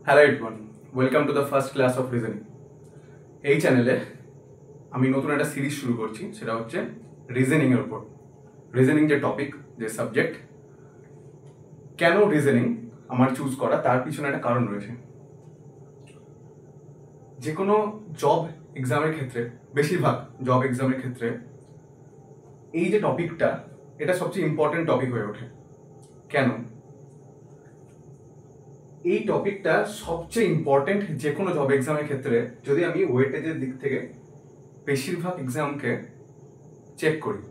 Hello everyone, welcome to the first class of reasoning. এই চ্যানেলে আমি নতুন একটা সিরিজ শুরু করছি, সেটা হচ্ছে রিজনিংয়ের উপর। রিজনিং যে টপিক, যে সাবজেক্ট, কেন রিজনিং আমার চুজ করা তার পিছনে একটা কারণ রয়েছে। যে কোনো জব এক্সামের ক্ষেত্রে, বেশিরভাগ জব এক্সামের ক্ষেত্রে এই যে টপিকটা, এটা সবচেয়ে ইম্পর্টেন্ট টপিক হয়ে ওঠে। কেন? এই টপিকটা সবচেয়ে ইম্পর্টেন্ট যে কোনো জব এক্সামের ক্ষেত্রে। যদি আমি ওয়েটেজের দিক থেকে বেশিরভাগ এক্সামকে চেক করি,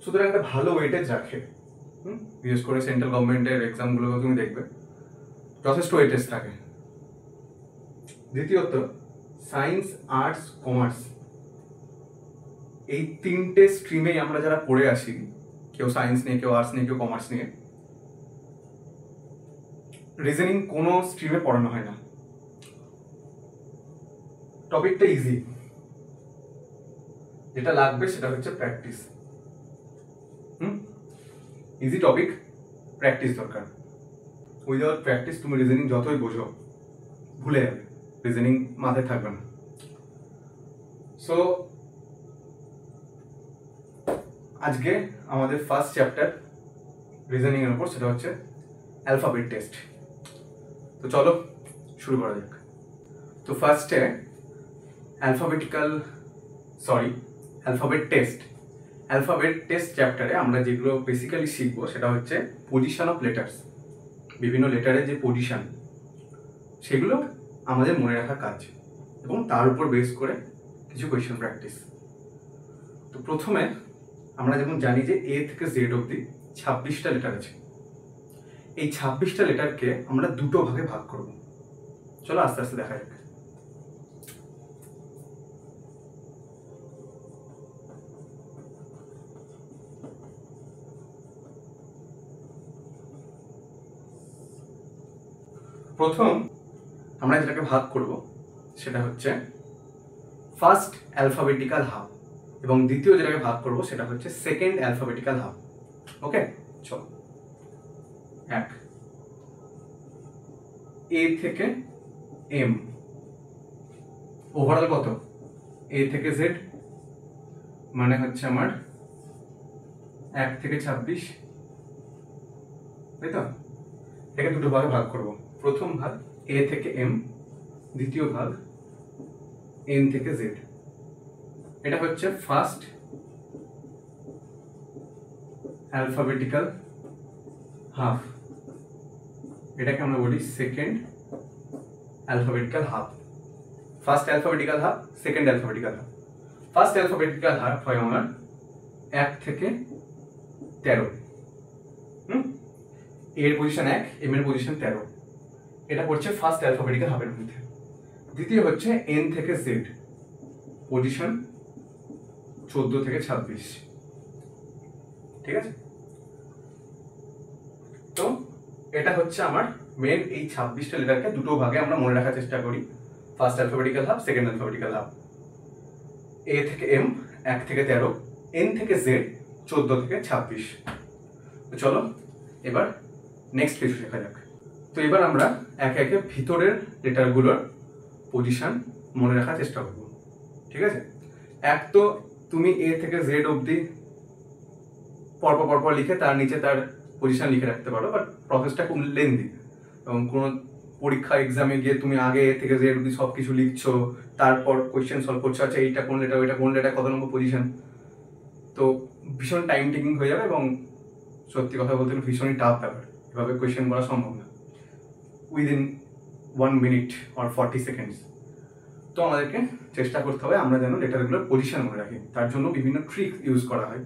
সুতরাং একটা ভালো ওয়েটেজ রাখে। বিশেষ করে সেন্ট্রাল গভর্নমেন্টের এক্সামগুলো তুমি দেখবে যথেষ্ট ওয়েটেজ থাকে। দ্বিতীয়ত, সায়েন্স, আর্টস, কমার্স, এই তিনটে স্ট্রিমেই আমরা যারা পড়ে আসি, কেউ সায়েন্স নিয়ে, কেউ আর্টস নিয়ে, কেউ কমার্স নিয়ে, রিজনিং কোনো স্ট্রিমে পড়ানো হয় না। টপিকটা ইজি, যেটা লাগবে সেটা হচ্ছে প্র্যাকটিস। ইজি টপিক, প্র্যাকটিস দরকার। উইদাউট প্র্যাকটিস তুমি রিজনিং যতই বোঝো, ভুলে যাবে, রিজনিং মাথায় থাকবে না। সো আজকে আমাদের ফার্স্ট চ্যাপ্টার রিজনিং এর উপর, সেটা হচ্ছে অ্যালফাবেট টেস্ট। তো চলো শুরু করা যাক। তো ফার্স্টে অ্যালফাবেট টেস্ট। অ্যালফাবেট টেস্ট চ্যাপ্টারে আমরা যেগুলো বেসিক্যালি শিখবো সেটা হচ্ছে পজিশন অফ লেটার্স। বিভিন্ন লেটারের যে পজিশন, সেগুলো আমাদের মনে রাখার কাজ, এবং তার উপর বেস করে কিছু কোয়েশ্চেন প্র্যাকটিস। তো প্রথমে আমরা যেমন জানি যে এ থেকে জেড অবধি 26টা লেটার আছে। এই 26টা লেটারকে আমরা দুটো ভাগে ভাগ করব। চলো আস্তে আস্তে দেখা যাক। প্রথম আমরা যেটাকে ভাগ করব সেটা হচ্ছে ফার্স্ট অ্যালফাবেটিক্যাল হাফ, এবং দ্বিতীয় যেটাকে ভাগ করব সেটা হচ্ছে সেকেন্ড অ্যালফাবেটিক্যাল হাফ। ওকে, চলো। এক, এ থেকে এম, ওভারঅল কত? এ থেকে জেড মানে হচ্ছে আমার 1 থেকে 26, তাই তো? এটাকে দুটো ভাগে ভাগ করব। প্রথম ভাগ এ থেকে এম, দ্বিতীয় ভাগ এন থেকে জেড। এটা হচ্ছে ফার্স্ট অ্যালফাবেটিক্যাল হাফ, এটাকে আমরা বলি second alphabetical half. First alphabetical half, second alphabetical half. First alphabetical half হয় আমার 1 থেকে 13। এর পজিশন 1, এম এর পজিশন 13। এটা পড়ছে ফার্স্ট অ্যালফাবেটিক্যাল হাফের মধ্যে। দ্বিতীয় হচ্ছে এন থেকে জেড, পজিশন 14 থেকে 26। ঠিক আছে? তো এটা হচ্ছে আমার মেন। এই 26টা লেটারকে দুটো ভাগে আমরা মনে রাখার চেষ্টা করি, first alphabetical half, second alphabetical half. A থেকে এম 1 থেকে 13, এন থেকে জেড 14 থেকে 26। তো চলো এবার নেক্সট কিছু শেখা যাক। তো এবার আমরা একে একে ভিতরের লেটারগুলোর পজিশন মনে রাখার চেষ্টা করব। ঠিক আছে? এক, তো তুমি এ থেকে জেড অবধি পরপর লিখে তার নিচে তার পজিশন লিখে রাখতে পারো, বাট প্রসেসটা খুব লেন্দি, এবং কোনো পরীক্ষা এক্সামে গিয়ে তুমি আগে এ থেকে জেড অবধি সব কিছু লিখছো, তারপর কোয়েশ্চেন সলভ করছো, আচ্ছা এইটা কোন লেটার, ওইটা কোন লেটার, কত নম্বর পজিশন। তো ভীষণ টাইম টেকিং হয়ে যাবে, এবং সত্যি কথা বলতে গেলে ভীষণই টাফ ব্যাপার। এভাবে কোয়েশ্চেন করা সম্ভব না উইদিন 1 মিনিট অর 40 সেকেন্ডস। তো আমাদেরকে চেষ্টা করতে হবে আমরা যেন লেটারগুলোর পজিশন মনে রাখি। তার জন্য বিভিন্ন ট্রিক ইউজ করা হয়।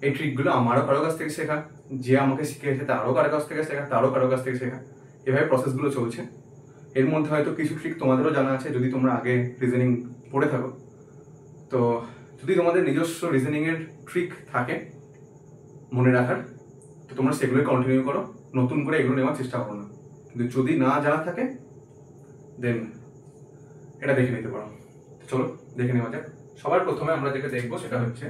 এই ট্রিকগুলো আমারও কারো কাছ থেকে শেখা, যে আমাকে শিখিয়েছে তারও কারো কাছ থেকে শেখা, তারও কারো কাছ থেকে শেখা, এভাবে প্রসেসগুলো চলছে। এর মধ্যে হয়তো কিছু ট্রিক তোমাদেরও জানা আছে যদি তোমরা আগে রিজনিং পড়ে থাকো। তো যদি তোমাদের নিজস্ব রিজনিংয়ের ট্রিক থাকে মনে রাখার, তো তোমরা সেগুলোই কন্টিনিউ করো, নতুন করে এগুলো নেওয়ার চেষ্টা করো না। কিন্তু যদি না জানা থাকে দেন এটা দেখে নিতে পারো। চলো দেখে নেওয়া যাক। সবার প্রথমে আমরা যেটা দেখবো সেটা হচ্ছে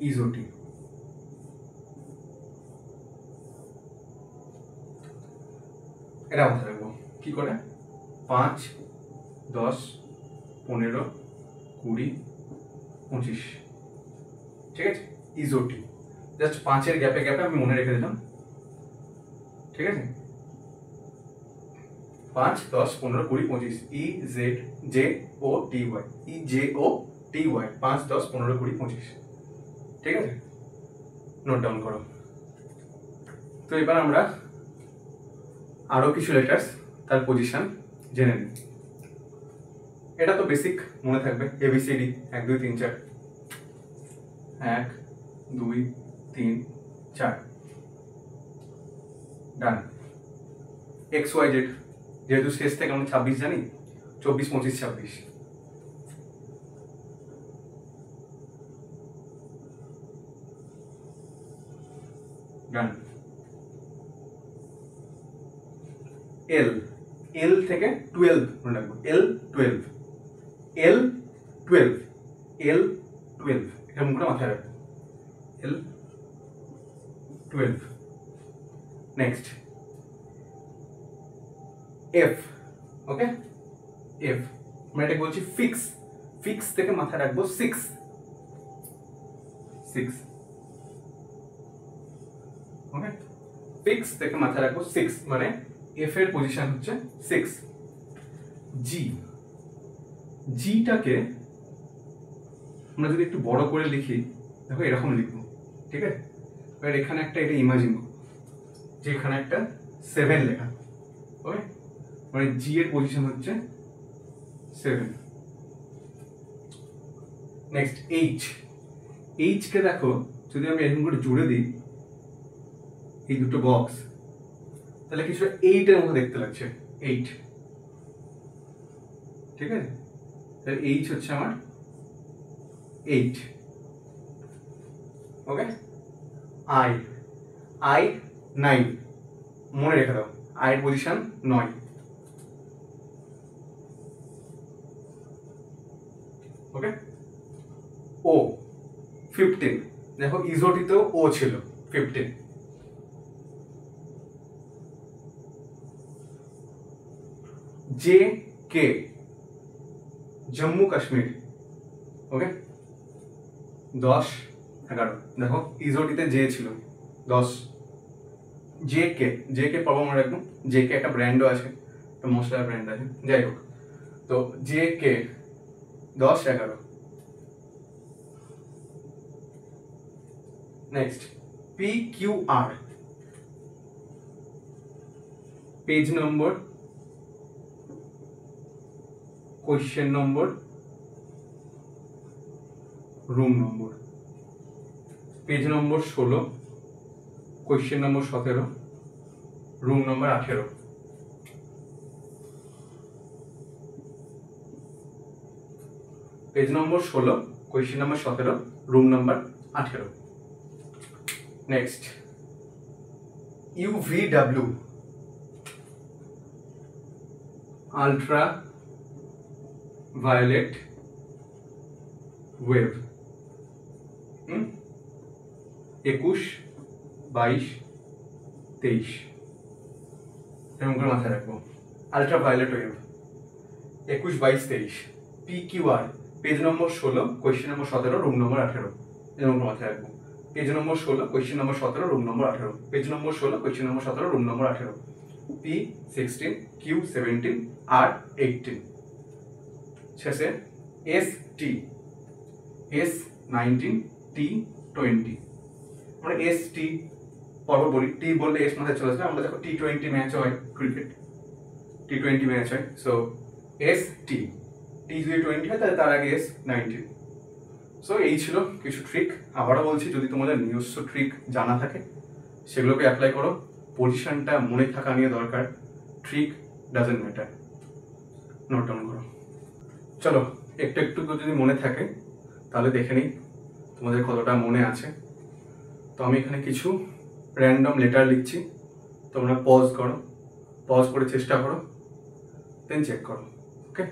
ইজোটি। এটা মাথায় রাখবো কি করে, 5, 10, 15, 20, 25, ঠিক আছে, ইজোটি জাস্ট 5-এর গ্যাপে গ্যাপে আমি মনে রেখে দিলাম, ঠিক আছে, 5, 10, 15, 20, 25, EZJOTY, EJOTY, 5, 10, 15, 20, 25, ঠিক আছে, নোট ডাউন করো। তো এবার আমরা আরো কিছু লেটার্স তার পজিশন জেনে নিই। এটা তো বেসিক মনে থাকবে, ABCD 1 2 3 4, 1 2 3 4, ডান। XYZ যেহেতু শেষ থেকে আমরা 26 জানি, 24 25 26, ডান। L, L থেকে 12 মনে রাখবো, L12, L12, L12 এরকম করে মাথায় রাখবো, L12। নেক্সট F, ওকে, F আমরা এটা বলছি ফিক্স, ফিক্স থেকে মাথায় রাখবো 6, 6, ওকে, ফিক্স থেকে মাথায় রাখবো 6, মানে F এর পজিশন হচ্ছে 6। G, জিটাকে আমরা যদি একটু বড় করে লিখি, দেখো এরকম লিখবো, ঠিক আছে, এবার এখানে একটা এটা ইমাজিন করো যে এখানে একটা 7 লেখা, ওকে, মানে জি এর পজিশন হচ্ছে 7। নেক্সট এইচ, এইচ কে দেখো যদি আমি এরকম করে জুড়ে দিই এই দুটো বক্স, তাহলে কিছু 8 এর মতো দেখতে লাগছে, 8, ঠিক আছে, তাহলে এইচ হচ্ছে আমার 8, ওকে। আই, আই 9, মনে রেখে দাও, আই এর পজিশন 9, ওকে। ও 15, দেখো ইজোটিতেও ও ছিল 15। জে কে, জম্মু কাশ্মীর, ওকে, 10 11, দেখো ইজোটিতে জে ছিল 10। জে কে, জে কে পাবো মনে রাখবো, জে কে একটা ব্র্যান্ডও আছে, একটা মশলার ব্র্যান্ড আছে, যাই হোক, তো J K 10 11। Next P Q R, page number, question number, room number, page number 16, question number 17, room number 18। Page number 16, question number 17, room number 18। Next UVW, ultra violet wave, 21 22 23, এরকম করে মাথায় রাখবো, ultra violet wave 21 22 23। PQR, page number 16, question number 17, room number 18, এরকম করে মাথায় রাখবো, page number 16, question number 17, room number 18, page number 16, question number 17, room number 18। P16, Q17, R18, শেষে ST, S19, T20, আমরা ST পর্ব বলি, টি বললে এস মাথায় চলে আসবে, আমরা দেখো T20 ম্যাচ হয় ক্রিকেট, T20 ম্যাচ হয়, সো ST, টি যদি 20 হয় তাহলে তার আগে S19। সো এই ছিল কিছু ট্রিক, আবারও বলছি যদি তোমাদের নিজস্ব ট্রিক জানা থাকে সেগুলোকে অ্যাপ্লাই করো, পজিশনটা মনে থাকা নিয়ে দরকার, trick doesn't matter, note down করো। চলো একটু একটু যদি মনে থাকে তাহলে দেখে নিই তোমাদের কতটা মনে আছে। তো আমি এখানে কিছু র্যান্ডম লেটার লিখছি, তোমরা পজ করো, পজ করে চেষ্টা করো, দেন চেক করো, ওকে।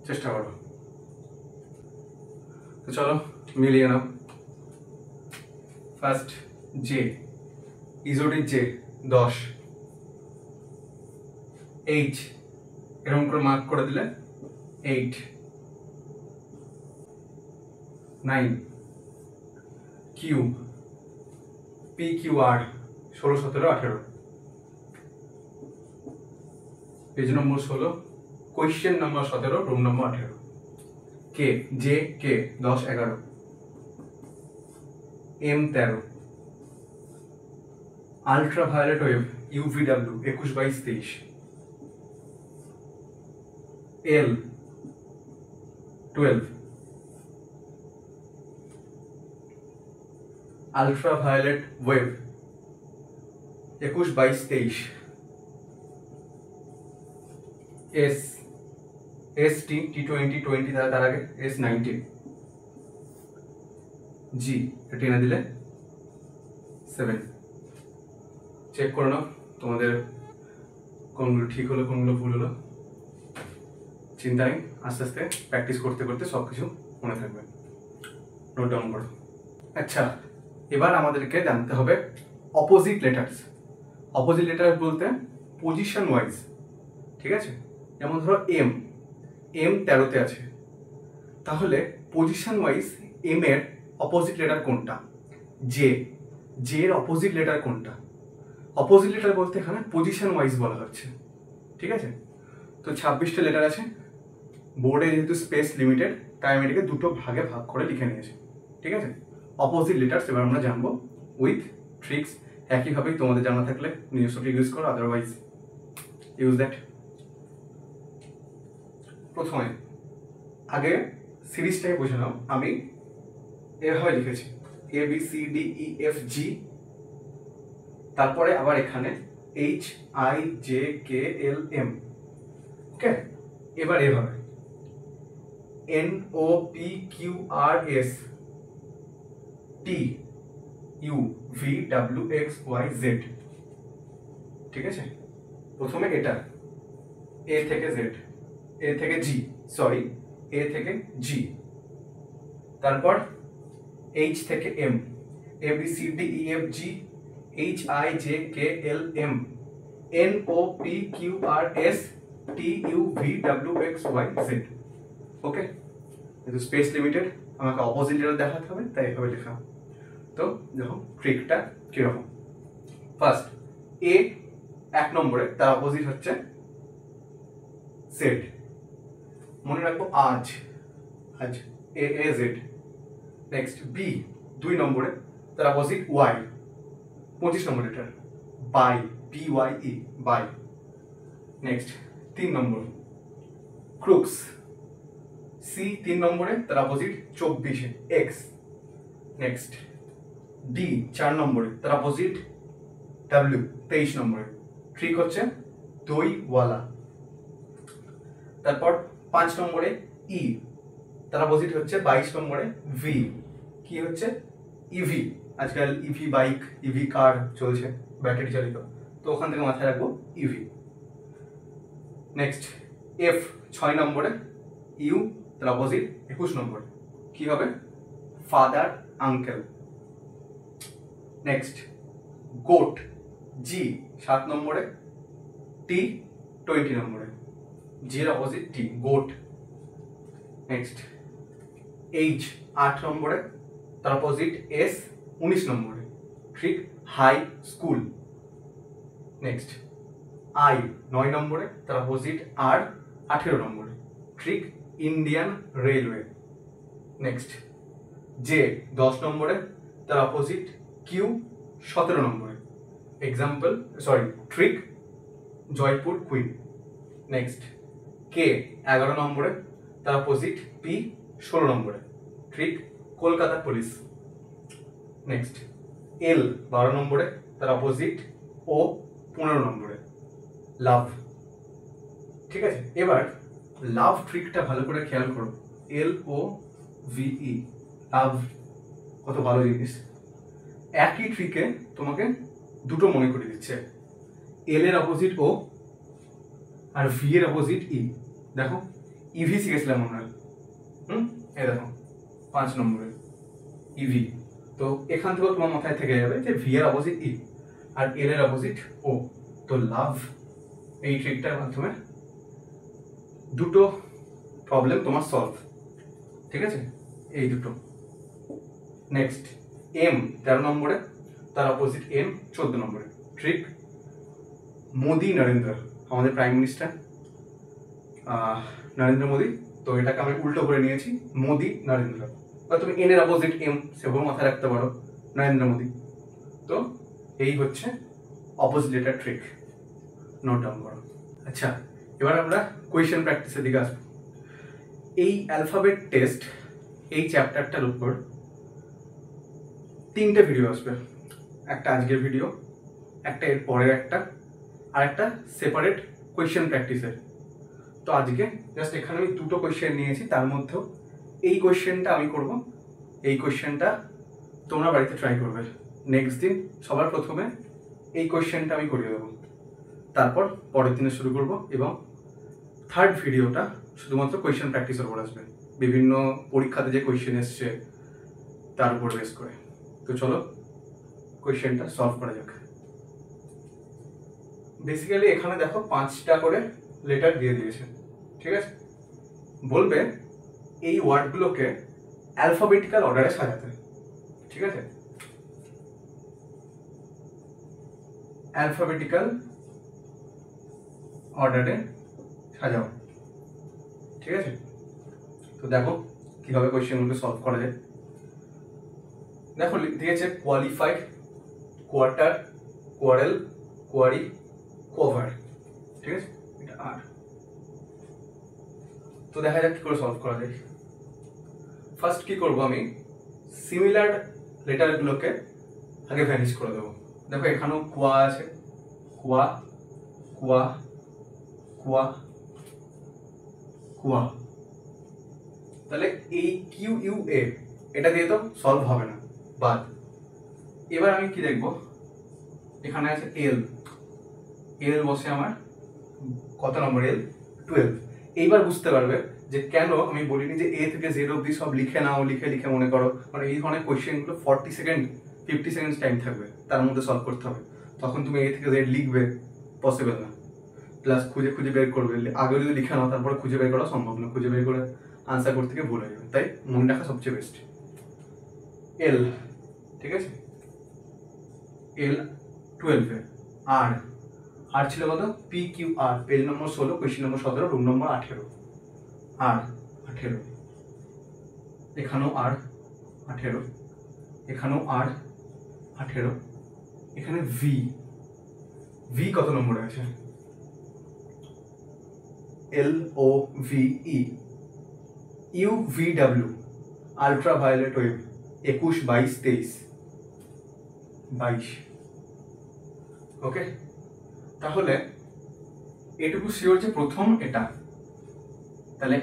চেষ্টা করো। তো চলো মিলিয়ে নাও। ফার্স্ট জে, ইজোটিক জে 10, এইচ এরকম করে মার্ক করে দিলে 8, 9, কিউ পি কিউ আর 16, 17, 18, page number 16, question number 17, room number 18, K J K 10, 11, M 13, ultraviolet wave UVW 21, 22, 23, L 12, ultraviolet wave 21, 22, 23, S S T T 20, 20 তার আগে এস 19, জি এটা এনে দিলে 7। চেক করে নাও তোমাদের কোনগুলো ঠিক হলো কোনগুলো ভুল হলো। চিন্তা নেই, আস্তে আস্তে প্র্যাকটিস করতে করতে সব কিছু মনে থাকবে। নোট ডাউন করো। আচ্ছা, এবার আমাদেরকে জানতে হবে অপোজিট লেটার্স। অপোজিট লেটার বলতে পজিশন ওয়াইজ, ঠিক আছে? যেমন ধরো এম 13তে আছে, তাহলে পজিশন ওয়াইজ এম এর অপোজিট লেটার কোনটা? জে এর অপোজিট লেটার কোনটা? অপোজিট লেটার বলতে এখানে পজিশন ওয়াইজ বলা হচ্ছে, ঠিক আছে? তো 26টা লেটার আছে, বোর্ডে যেহেতু স্পেস লিমিটেড তাই আমি এটাকে দুটো ভাগে ভাগ করে লিখে নিয়েছি, ঠিক আছে? অপোজিট লেটার্স এবার আমরা জানবো উইথ ট্রিক্স। একইভাবেই তোমাদের জানা থাকলে নিজস্ব ট্রিক ইউজ করো, আদারওয়াইজ ইউজ দ্যাট। প্রথমে আগে সিরিজটাকে বুঝে নাও। আমি এভাবে লিখেছি A B C D E F G, তারপরে আবার এখানে H I J K L M, okay? এবার এভাবে N O P Q R S T U V W X Y Z, ঠিক আছে? প্রথমে এটা এ থেকে জেড, এ থেকে জি, সরি এ থেকে জি, তারপর এইচ থেকে M, A B C D E F G, H I J K L M, N O P Q R S T U V W X Y Z, okay? যেহেতু space limited আমাকে opposite letter দেখাতে হবে তাই এভাবে লেখা। তো দেখো ট্রিকটা কিরকম। ফার্স্ট এ 1 নম্বরে, তার অপোজিট হচ্ছে জেড, মনে রাখবো আজ A A Z. Next B 2 নম্বরে, তার opposite Y, 25 number letter bye, B Y E bye. Next 3 number crux, C 3 নম্বরে, তার অপোজিট 24 এক্স। নেক্সট ডি 4 নম্বরে, তার অপোজিট ডাব্লিউ 23 নম্বরে, ট্রিক হচ্ছে দইওয়ালা। তারপর 5 নম্বরে ই, তার অপোজিট হচ্ছে 22 নম্বরে ভি, কি হচ্ছে ইভি। আজকাল ইভি বাইক ইভি কার চলছে ব্যাটারি চালিত, তো ওখান থেকে মাথায় রাখবো ইভি। নেক্সট এফ 6 নম্বরে, ইউ তার অপোজিট 21 নম্বরে, কি হবে ফাদার আঙ্কেল। নেক্সট গোট জি 7 নম্বরে, টি 20 নম্বরে, জি এর অপোজিট টি গোট। নেক্সট এইচ 8 নম্বরে, তার অপোজিট এস 19 নম্বরে, ঠিক হাই স্কুল। নেক্সট আই 9 নম্বরে, তার অপোজিট আর 18 নম্বরে, ঠিক ইন্ডিয়ান রেলওয়ে। নেক্সট জে 10 নম্বরে, তার অপোজিট কিউ 17 নম্বরে, example sorry trick Jaipur queen. Next K 11 নম্বরে, তার অপোজিট পি 16 নম্বরে, trick Kolkata police. Next L 12 নম্বরে, তার অপোজিট ও 15 নম্বরে, লাভ। ঠিক আছে, এবার লাভ ট্রিকটা ভালো করে খেয়াল করো। এল ও ভিই লাভ কত ভালো জিনিস। একই ট্রিকে তোমাকে দুটো মনে করে দিচ্ছে, এল এর অপোজিট ও আর ভি এর অপোজিট ই। দেখো ইভি শিখেছিলাম আমরা। এই দেখো 5 নম্বরে ইভি। তো এখান থেকেও তোমার মাথায় থেকে যাবে যে ভি এর অপোজিট ই আর এল এর অপোজিট ও। তো লাভ এই ট্রিকটার মাধ্যমে দুটো প্রবলেম তোমার সলভ, ঠিক আছে, এই দুটো। নেক্সট এম 13 নম্বরে, তার অপোজিট এম 14 নম্বরে। ট্রিক মোদি নরেন্দ্র, আমাদের প্রাইম মিনিস্টার নরেন্দ্র মোদি। তো এটাকে আমি উল্টো করে নিয়েছি মোদি নরেন্দ্র, বা তুমি এন এর অপোজিট এম সেভাবে মাথায় রাখতে পারো, নরেন্দ্র মোদি। তো এই হচ্ছে opposite letter trick, note down করো। আচ্ছা, এবার আমরা কোয়েশ্চেন প্র্যাকটিসের দিকে আসবো। এই অ্যালফাবেট টেস্ট এই চ্যাপ্টারটার উপর 3টে ভিডিও আসবে, একটা আজকের ভিডিও, একটা এর পরের একটা, আর একটা সেপারেট কোয়েশ্চেন প্র্যাকটিসের। তো আজকে জাস্ট এখানে আমি 2টো কোয়েশ্চেন নিয়েছি, তার মধ্যেও এই কোয়েশ্চেনটা আমি করব, এই কোয়েশ্চেনটা তোমরা বাড়িতে ট্রাই করবে। নেক্সট দিন সবার প্রথমে এই কোয়েশ্চেনটা আমি করিয়ে দেবো, তারপর পরের দিনে শুরু করব, এবং থার্ড ভিডিওটা শুধুমাত্র কোয়েশ্চেন প্র্যাকটিসের উপর আসবে, বিভিন্ন পরীক্ষাতে যে কোয়েশ্চেন এসছে তার উপর বেস করে। তো চলো কোয়েশ্চেনটা সলভ করা যাক। বেসিক্যালি এখানে দেখো 5টা করে লেটার দিয়ে দিয়েছে, ঠিক আছে। বলবে এই ওয়ার্ডগুলোকে অ্যালফাবেটিক্যাল অর্ডারে সাজাতে, ঠিক আছে, অ্যালফাবেটিক্যাল অর্ডারে সাজাও, ঠিক আছে। তো দেখো কিভাবে কোয়েশ্চেনগুলো সলভ করা যায়। দেখো দিয়েছে qualified, quarter, quarrel, query, cover, ঠিক আছে, এটা আর। তো দেখা যাক কি করে সলভ করা যায়। ফার্স্ট কি করব, আমি সিমিলার লেটারগুলোকে আগে ভ্যানিশ করে দেবো। দেখো এখানেও কুয়া আছে, কুয়া, কুয়া, কুয়া, কুয়া। তাহলে এই কিউ ইউ এ এটা দিয়ে তো সলভ হবে না, বাদ। এবার আমি কি দেখবো, এখানে আছে এল, এল বসে আমার কত নম্বর, এল 12। এইবার বুঝতে পারবে যে কেন আমি বলিনি যে এ থেকে জেড অব্দি সব লিখে নাও, লিখে লিখে মনে করো। মানে এই ধরনের কোয়েশ্চেনগুলো 40 সেকেন্ড 50 সেকেন্ড টাইম থাকবে, তার মধ্যে সলভ করতে হবে। তখন তুমি এ থেকে জেড লিখবে পসিবল না, প্লাস খুঁজে খুঁজে বের করবে। আগে যদি লিখে নাও তারপরে খুঁজে বের করা সম্ভব না, খুঁজে বের করে আনসার করতে গিয়ে ভুল হয়ে যাবে। তাই মনে রাখা সবচেয়ে বেস্ট। এল, ঠিক আছে, এল 12 আর আর ছিল কত, P Q R, page number 16, question number 17, room number 18, R 18, এখানেও আর 18, এখানেও আর 18, এখানে ভি, ভি কত নম্বরে আছে, L O V E, U V W, ultra violet wave 21, 22, 23, 22। Okay, তাহলে এটুকু শিওর যে প্রথম এটা, তাহলে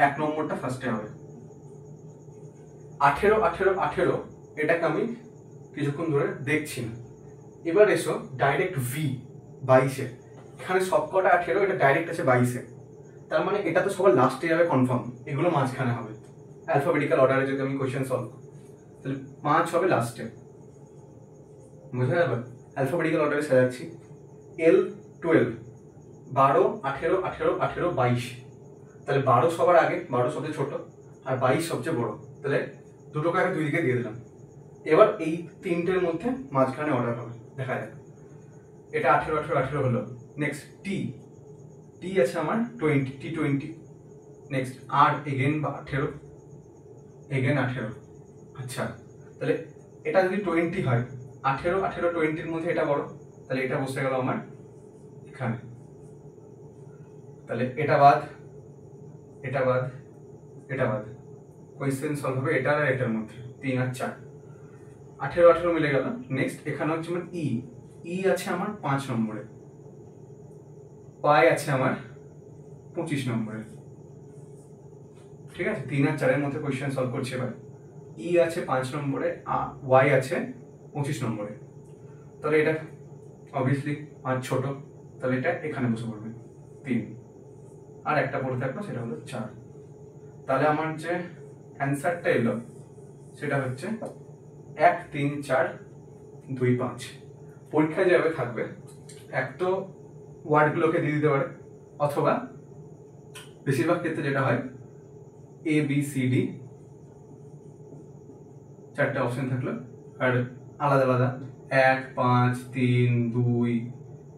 1 নম্বরটা ফার্স্টে হবে। 18, 18, 18 এটাকে আমি কিছুক্ষণ ধরে দেখছি না। এবার এসো ডাইরেক্ট ভি 22-এ, এখানে সবকটা 18, এটা ডাইরেক্ট আছে 22-এ, তার মানে এটা তো সবার লাস্টে যাবে কনফার্ম, এগুলো মাঝখানে হবে। অ্যালফাবেটিক্যাল অর্ডারে যদি আমি কোয়েশ্চেন সলভ করি তাহলে 5 হবে লাস্টে, বুঝা যাবে। অ্যালফাবেটিক্যাল অর্ডারে সাজাচ্ছি, এল 12, 12, 18, 18, 18, 22, তাহলে 12 সবার আগে, 12 সবচেয়ে ছোট, আর 22 সবচেয়ে বড়। তাহলে দুটোকে আগে 2 দিকে দিয়ে দিলাম। এবার এই 3টের মধ্যে মাঝখানে অর্ডার হবে, দেখা যাক। এটা 18, 18, 18 হলো। নেক্সট টি, টি আছে আমার 20, টি 20। নেক্সট আর এগেন 18, এগেন 18। আচ্ছা, তাহলে এটা যদি 20 হয়, 18, 18, 20-র মধ্যে এটা বড়, তাহলে এটা বসে গেল আমার এখানে। তাহলে এটা বাদ, এটা বাদ, এটা বাদ, কোয়েশ্চেন সলভ হবে এটা আর এটার মধ্যে, 3 আর 4, 18, 18 মিলে গেল। নেক্সট এখানে হচ্ছে আমার ই, ই আছে আমার 5 নম্বরে, পাই আছে আমার 25 নম্বরে, ঠিক আছে। 3 আর 4-এর মধ্যে কোয়েশ্চেন সলভ করছি এবার। ই আছে 5 নম্বরে, ওয়াই আছে 25 নম্বরে। তাহলে এটা অবভিয়াসলি 5 ছোট, তাহলে এটা এখানে বসে পড়বে 3। আর একটা পড়ে থাকলো, সেটা হলো 4। তাহলে আমার যে অ্যান্সারটা এলো সেটা হচ্ছে 1 3 4 2 5। পরীক্ষায় যেভাবে থাকবে, এক তো ওয়ার্ডগুলোকে দিয়ে দিতে পারে, অথবা বেশিরভাগ ক্ষেত্রে যেটা হয় এ বি সি ডি 4টে অপশন থাকলো, আর আলাদা আলাদা 1 5 3 2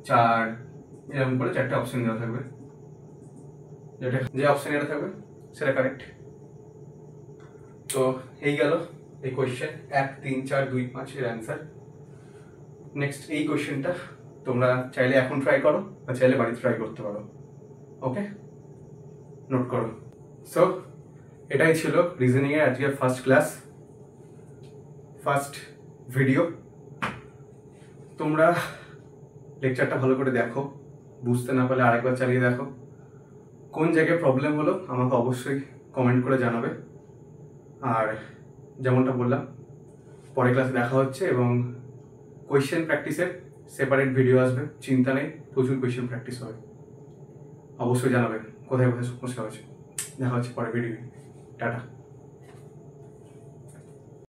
4 এরকম করে 4টে অপশন দেওয়া থাকবে, যেটা যে অপশন এটা থাকবে সেটা কারেক্ট। তো এই গেল এই কোয়েশ্চেন 1 3 4 2 5 এর অ্যান্সার। নেক্সট এই কোয়েশ্চেনটা তোমরা চাইলে এখন ট্রাই করো বা চাইলে বাড়িতে ট্রাই করতে পারো। ওকে, নোট করো। সো এটাই ছিল রিজনিং এর আজকের ফার্স্ট ক্লাস, ফার্স্ট ভিডিও। তোমরা লেকচারটা ভালো করে দেখো, বুঝতে না পারলে আরেকবার চালিয়ে দেখো। কোন জায়গায় প্রবলেম হলো আমাকে অবশ্যই কমেন্ট করে জানাবে। আর যেমনটা বললাম, পরের ক্লাসে দেখা হচ্ছে, এবং কোয়েশ্চেন প্র্যাকটিসের সেপারেট ভিডিও আসবে, চিন্তা নেই, প্রচুর কোয়েশ্চেন প্র্যাকটিস হবে। অবশ্যই জানাবেন কোথায় কোথায় সমস্যা হয়েছে। দেখা হচ্ছে পরের ভিডিও। টাটা।